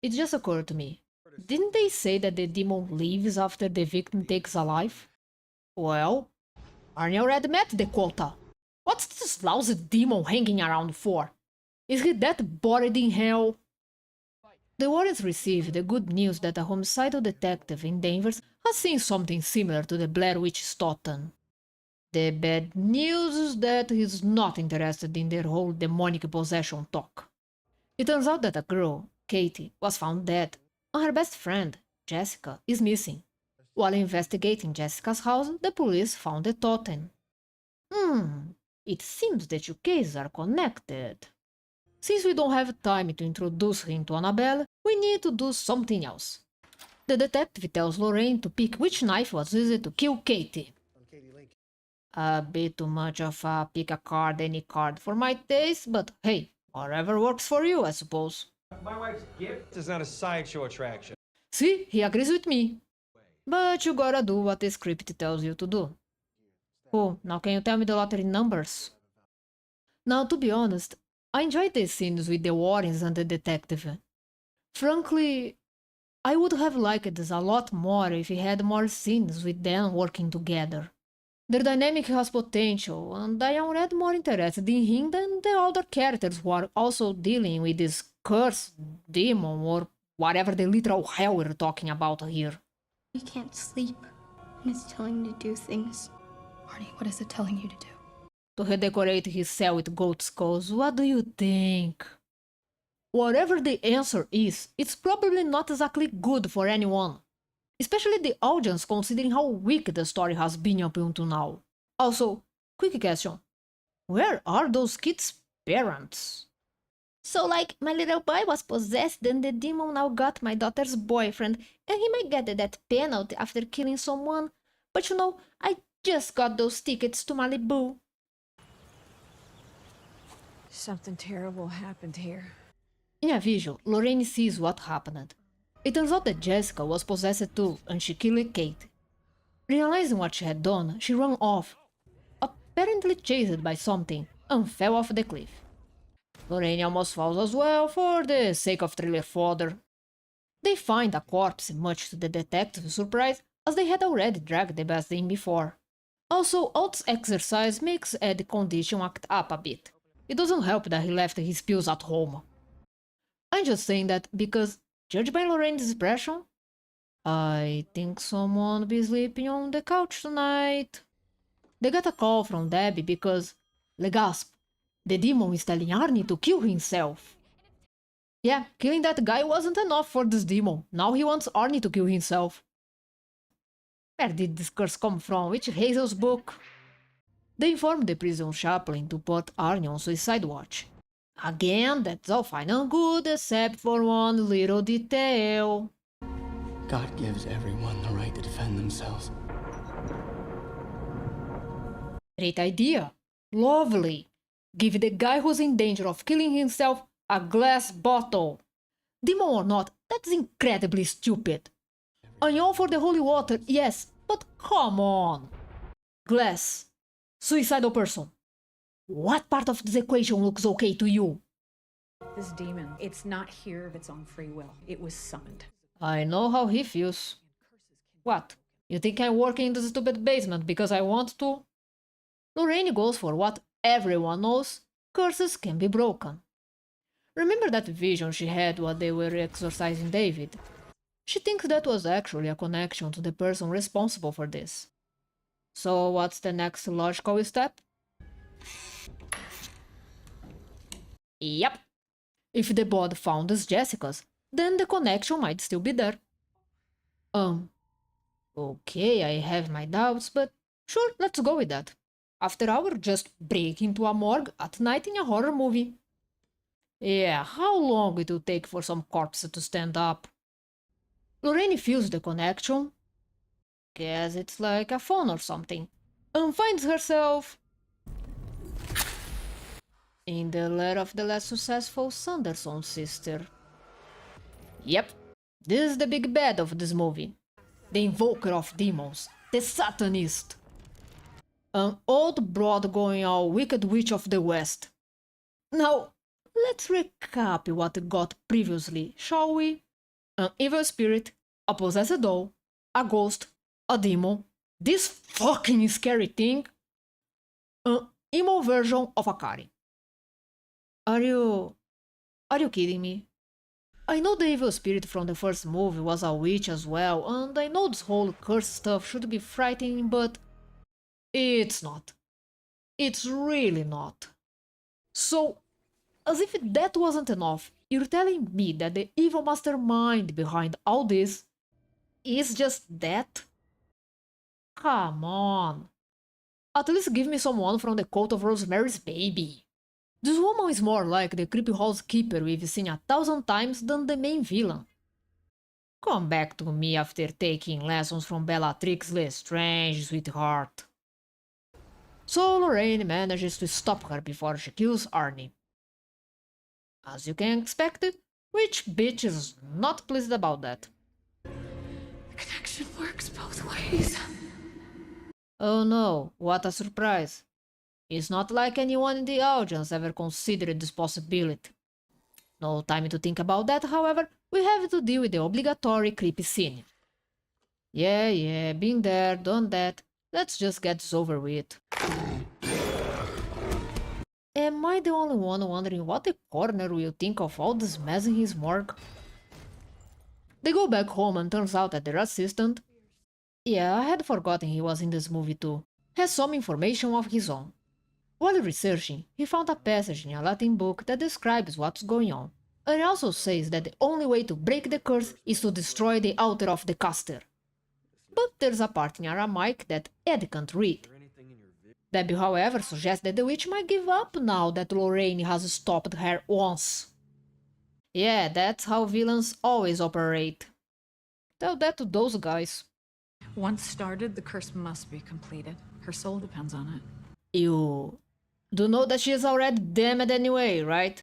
It just occurred to me. Didn't they say that the demon leaves after the victim takes a life? Well, Arne already met the quota. What's this lousy demon hanging around for? Is he that buried in hell? The Warrens received the good news that a homicidal detective in Denver has seen something similar to the Blair Witch Stoughton. The bad news is that he's not interested in their whole demonic possession talk. It turns out that a girl, Katie, was found dead, and her best friend, Jessica, is missing. While investigating Jessica's house, the police found the totem. It seems that your cases are connected. Since we don't have time to introduce him to Annabelle, we need to do something else. The detective tells Lorraine to pick which knife was used to kill Katie. A bit too much of a pick a card, any card for my taste, but hey, whatever works for you, I suppose. My wife's gift is not a sideshow attraction. See, he agrees with me. But you gotta do what the script tells you to do. Cool, now can you tell me the lottery numbers? Now, to be honest, I enjoyed the scenes with the Warrens and the detective. Frankly, I would have liked this a lot more if we had more scenes with them working together. Their dynamic has potential, and I am already more interested in him than the other characters who are also dealing with this curse, demon, or whatever the literal hell we're talking about here. You can't sleep, and it's telling you to do things. Arne, what is it telling you to do? To redecorate his cell with goat skulls, what do you think? Whatever the answer is, it's probably not exactly good for anyone. Especially the audience, considering how weak the story has been up until now. Also, quick question. Where are those kids' parents? So like, my little boy was possessed and the demon now got my daughter's boyfriend, and he might get the death penalty after killing someone, but you know, I just got those tickets to Malibu. Something terrible happened here. In a visual, Lorraine sees what happened. It turns out that Jessica was possessed too, and she killed Kate. Realizing what she had done, she ran off, apparently chased by something, and fell off the cliff. Lorraine almost falls as well, for the sake of thriller fodder. They find a corpse, much to the detective's surprise, as they had already dragged the best in before. Also, all this exercise makes Ed's condition act up a bit. It doesn't help that he left his pills at home. I'm just saying that because, judged by Lorraine's expression, I think someone will be sleeping on the couch tonight. They got a call from Debbie because, le gasp, the demon is telling Arne to kill himself. Yeah, killing that guy wasn't enough for this demon. Now he wants Arne to kill himself. Where did this curse come from? Which Hazel's book? They informed the prison chaplain to put Arne on suicide watch. Again, that's all fine and good, except for one little detail. God gives everyone the right to defend themselves. Great idea. Lovely. Give the guy who's in danger of killing himself a glass bottle. Demon or not, that's incredibly stupid. I'm all for the holy water, yes, but come on. Glass. Suicidal person. What part of this equation looks okay to you? This demon, it's not here of its own free will. It was summoned. I know how he feels. What? You think I'm working in this stupid basement because I want to? Lorraine goes for what everyone knows, curses can be broken. Remember that vision she had while they were exorcising David? She thinks that was actually a connection to the person responsible for this. So what's the next logical step? Yep. If the body found is Jessica's, then the connection might still be there. Okay, I have my doubts, but sure, let's go with that. After all, we're just break into a morgue at night in a horror movie. Yeah, how long it will take for some corpse to stand up? Lorraine feels the connection. Guess it's like a phone or something. And finds herself in the lair of the less successful Sanderson sister. Yep, this is the big bad of this movie. The invoker of demons, the Satanist. An old broad going all wicked witch of the West. Now, let's recap what got previously, shall we? an evil spirit, a possessed doll, a ghost, a demon, this fucking scary thing, an emo version of a Karen. Are you kidding me? I know the evil spirit from the first movie was a witch as well, and I know this whole curse stuff should be frightening, but it's not. It's really not. So, as if that wasn't enough, you're telling me that the evil mastermind behind all this is just that? Come on. At least give me someone from the cult of Rosemary's Baby. This woman is more like the creepy housekeeper we've seen 1,000 times than the main villain. Come back to me after taking lessons from Bellatrix Lestrange, sweetheart. So Lorraine manages to stop her before she kills Arne. As you can expect, which bitch is not pleased about that? The connection works both ways. Oh no, what a surprise. It's not like anyone in the audience ever considered this possibility. No time to think about that, however, we have to deal with the obligatory creepy scene. Yeah, been there, done that. Let's just get this over with. Am I the only one wondering what the coroner will think of all this mess in his morgue? They go back home and turns out that their assistant, yeah, I had forgotten he was in this movie too, has some information of his own. While researching, he found a passage in a Latin book that describes what's going on, and it also says that the only way to break the curse is to destroy the altar of the caster. But there's a part in Aramaic that Ed can't read. Debbie, however, suggests that the witch might give up now that Lorraine has stopped her once. Yeah, that's how villains always operate. Tell that to those guys. Once started, the curse must be completed. Her soul depends on it. You do know that she is already damned anyway, right?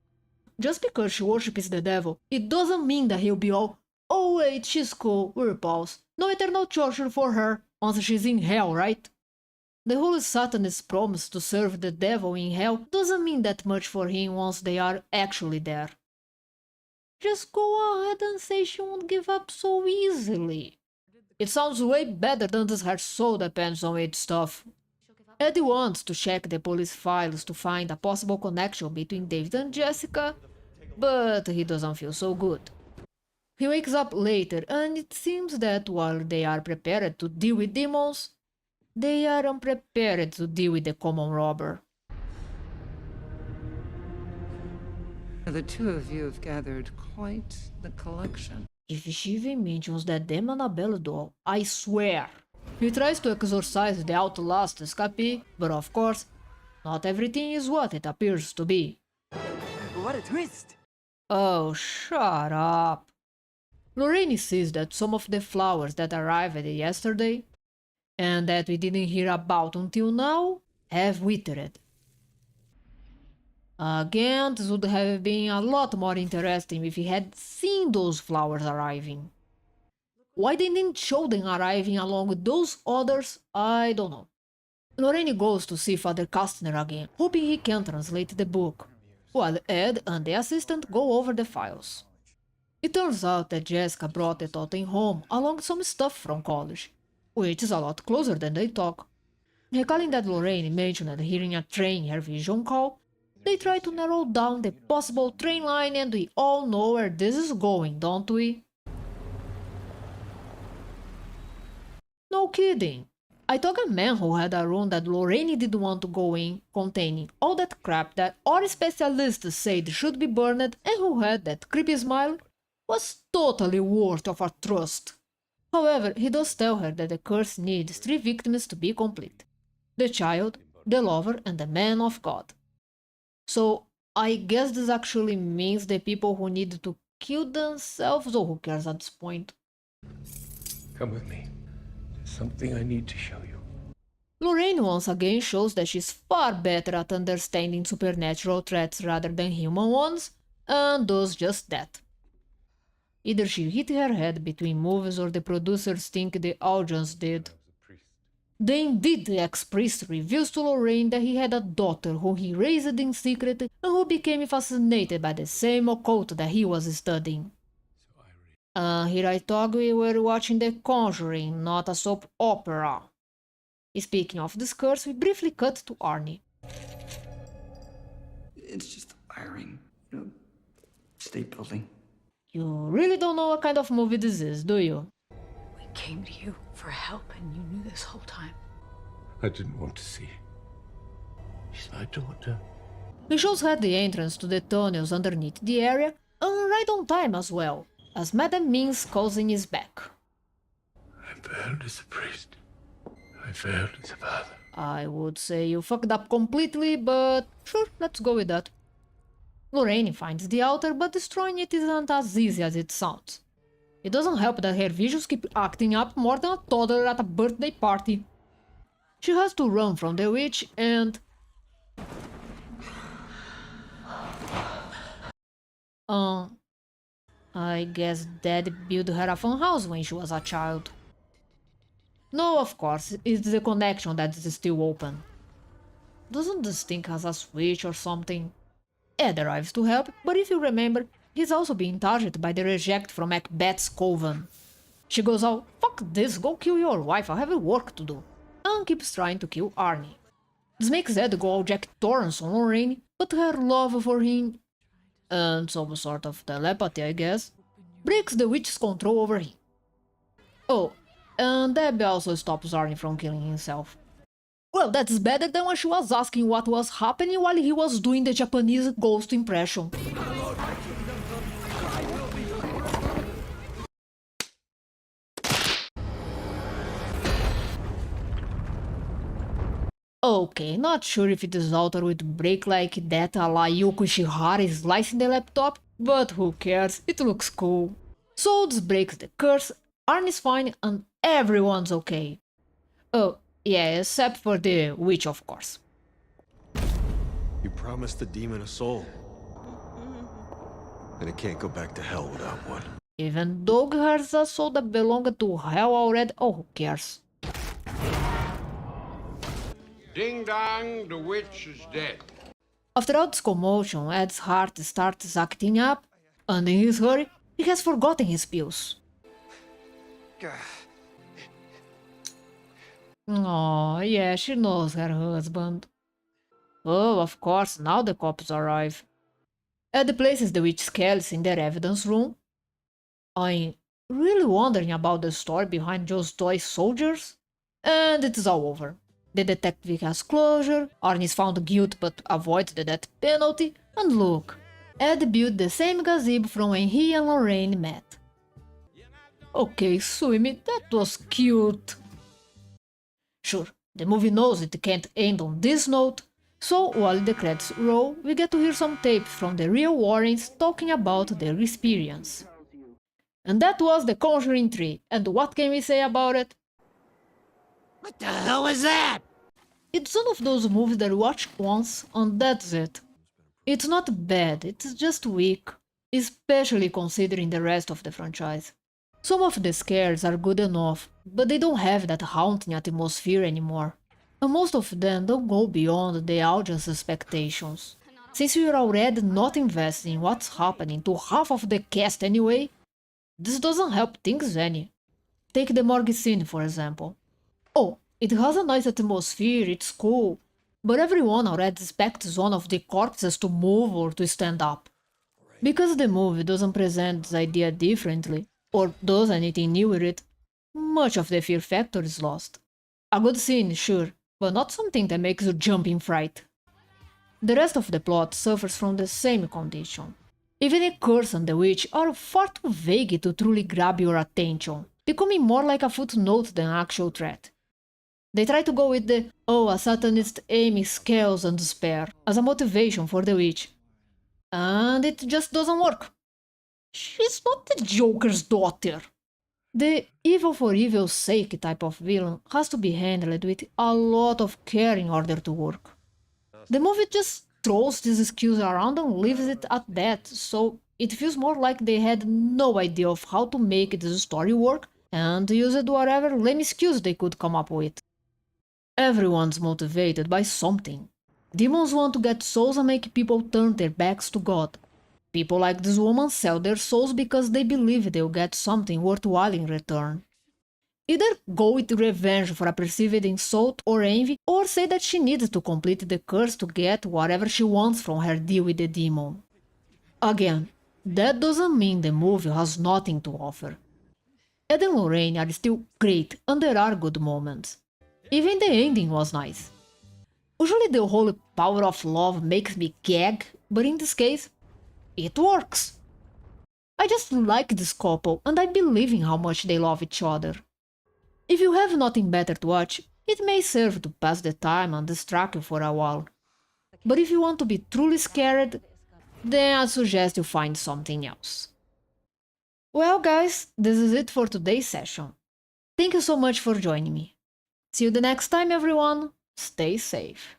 Just because she worships the devil, it doesn't mean that he'll be all, oh wait, she's cool, we're pals. No eternal torture for her once she's in hell, right? The Holy Satanist promise to serve the devil in hell doesn't mean that much for him once they are actually there. Just go ahead and say she won't give up so easily. It sounds way better than this her soul depends on it stuff. Eddie wants to check the police files to find a possible connection between David and Jessica, but he doesn't feel so good. He wakes up later and it seems that while they are prepared to deal with demons, they are unprepared to deal with the common robber. The two of you have gathered quite the collection. If she even mentions that damn Annabelle doll, I swear! He tries to exorcise the outlast escapee, but of course, not everything is what it appears to be. What a twist! Oh, shut up. Lorraine sees that some of the flowers that arrived yesterday, and that we didn't hear about until now, have withered. Again, this would have been a lot more interesting if he had seen those flowers arriving. Why they didn't show them arriving along with those others, I don't know. Lorraine goes to see Father Kastner again, hoping he can translate the book, while Ed and the assistant go over the files. It turns out that Jessica brought the totem home along with some stuff from college, which is a lot closer than they talk. Recalling that Lorraine mentioned hearing a train in her vision call, they try to narrow down the possible train line, and we all know where this is going, don't we? No kidding. I took a man who had a room that Lorraine didn't want to go in, containing all that crap that our specialists said should be burned, and who had that creepy smile, was totally worth of our trust. However, he does tell her that the curse needs 3 victims to be complete: the child, the lover, and the man of God. So, I guess this actually means the people who need to kill themselves, or who cares at this point. Come with me. There's something I need to show you. Lorraine once again shows that she's far better at understanding supernatural threats rather than human ones, and does just that. Either she hit her head between movies or the producers think the audience did. The indeed ex-priest reveals to Lorraine that he had a daughter whom he raised in secret and who became fascinated by the same occult that he was studying. Here I thought we were watching The Conjuring, not a soap opera. Speaking of this curse, we briefly cut to Arne. It's just the wiring, state building. You really don't know what kind of movie this is, do you? We came to you for help, and you knew this whole time. I didn't want to see. She's my daughter. He shows her the entrance to the tunnels underneath the area, and right on time as well, as Madame Ming's cousin is back. I failed as a priest. I failed as a father. I would say you fucked up completely, but sure, let's go with that. Lorraine finds the altar, but destroying it isn't as easy as it sounds. It doesn't help that her visions keep acting up more than a toddler at a birthday party. She has to run from the witch and... I guess Dad built her a fun house when she was a child. No, of course, it's the connection that is still open. Doesn't this thing has a switch or something? Ed arrives to help, but if you remember, he's also being targeted by the reject from Macbeth's coven. She goes all, fuck this, go kill your wife, I have work to do, and keeps trying to kill Arne. This makes Ed go all Jack Torrance on Lorraine, but her love for him, and some sort of telepathy I guess, breaks the witch's control over him. Oh, and Deb also stops Arne from killing himself. Well, that's better than when she was asking what was happening while he was doing the Japanese ghost impression. Okay, not sure if this altar would break like that a la Yuko Shihara slicing the laptop, but who cares, it looks cool. So this breaks the curse, Arne is fine and everyone's okay. Oh, yeah, except for the witch, of course. You promised the demon a soul. And it can't go back to hell without one. Even Doug has a soul that belonged to hell already. Oh, who cares? Ding dong, the witch is dead. After all this commotion, Ed's heart starts acting up, and in his hurry, he has forgotten his pills. Oh, yeah, she knows her husband. Oh, of course, now the cops arrive. Ed places the witch skeletons in their evidence room. I'm really wondering about the story behind those toy soldiers. And it's all over. The detective has closure, Arne is found guilty but avoids the death penalty, and look, Ed built the same gazebo from when he and Lorraine met. Okay, Suimi, that was cute. Sure, the movie knows it can't end on this note, so while the credits roll, we get to hear some tape from the real Warrens talking about their experience. And that was The Conjuring 3, and what can we say about it? What the hell was that? It's one of those movies that you watch once and that's it. It's not bad, it's just weak, especially considering the rest of the franchise. Some of the scares are good enough, but they don't have that haunting atmosphere anymore. And most of them don't go beyond the audience expectations. Since we are already not invested in what's happening to half of the cast anyway, this doesn't help things any. Take the morgue scene for example. Oh, it has a nice atmosphere, it's cool, but everyone already expects one of the corpses to move or to stand up. Because the movie doesn't present this idea differently, or does anything new with it, much of the fear factor is lost. A good scene, sure, but not something that makes you jump in fright. The rest of the plot suffers from the same condition. Even the curse and the witch are far too vague to truly grab your attention, becoming more like a footnote than an actual threat. They try to go with the, oh, a satanist aiming scales and despair, as a motivation for the witch. And it just doesn't work. She's not the Joker's daughter. The evil for evil's sake type of villain has to be handled with a lot of care in order to work. The movie just throws this excuse around and leaves it at that, so it feels more like they had no idea of how to make this story work and used whatever lame excuse they could come up with. Everyone's motivated by something. Demons want to get souls and make people turn their backs to God. People like this woman sell their souls because they believe they'll get something worthwhile in return. Either go with revenge for a perceived insult or envy, or say that she needs to complete the curse to get whatever she wants from her deal with the demon. Again, that doesn't mean the movie has nothing to offer. Ed and Lorraine are still great and there are good moments. Even the ending was nice. Usually the whole power of love makes me gag, but in this case, it works. I just like this couple and I believe in how much they love each other. If you have nothing better to watch, it may serve to pass the time and distract you for a while. But if you want to be truly scared, then I suggest you find something else. Well guys, this is it for today's session. Thank you so much for joining me. See you the next time everyone, stay safe.